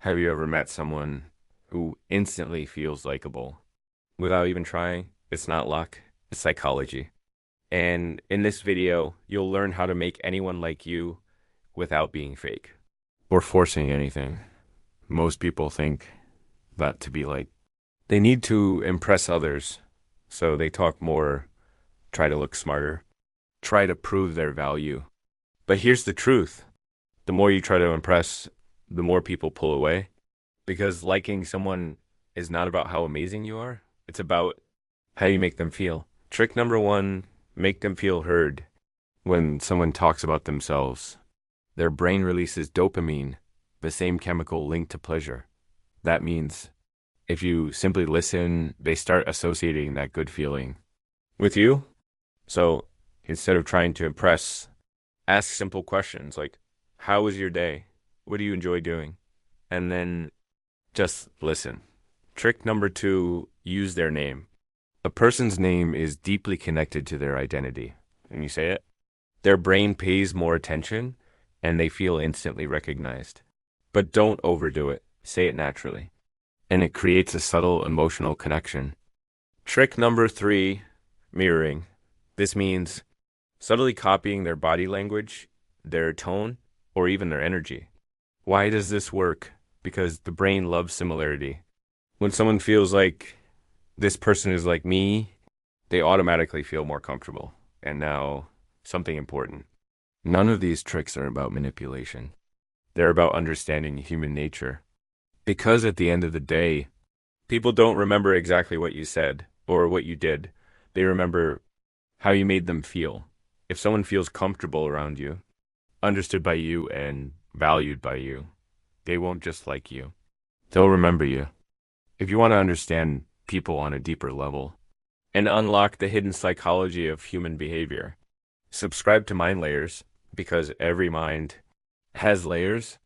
Have you ever met someone who instantly feels likable without even trying? It's not luck, it's psychology. And in this video, you'll learn how to make anyone like you without being fake or forcing anything. Most people think that to be like, they need to impress others, so they talk more, try to look smarter, try to prove their value. But here's the truth. The more you try to impress, the more people pull away. Because liking someone is not about how amazing you are, it's about how you make them feel. Trick number one, make them feel heard. When someone talks about themselves, their brain releases dopamine, the same chemical linked to pleasure. That means if you simply listen, they start associating that good feeling with you. So instead of trying to impress, ask simple questions like, how was your day? What do you enjoy doing? And then just listen. Trick number two, use their name. A person's name is deeply connected to their identity. When you say it, their brain pays more attention and they feel instantly recognized. But don't overdo it. Say it naturally. And it creates a subtle emotional connection. Trick number three, mirroring. This means subtly copying their body language, their tone, or even their energy. Why does this work? Because the brain loves similarity. When someone feels like this person is like me, they automatically feel more comfortable. And now, something important. None of these tricks are about manipulation. They're about understanding human nature. Because at the end of the day, people don't remember exactly what you said or what you did. They remember how you made them feel. If someone feels comfortable around you, understood by you, and valued by you, they won't just like you. They'll remember you. If you want to understand people on a deeper level and unlock the hidden psychology of human behavior, subscribe to Mind Layers because every mind has layers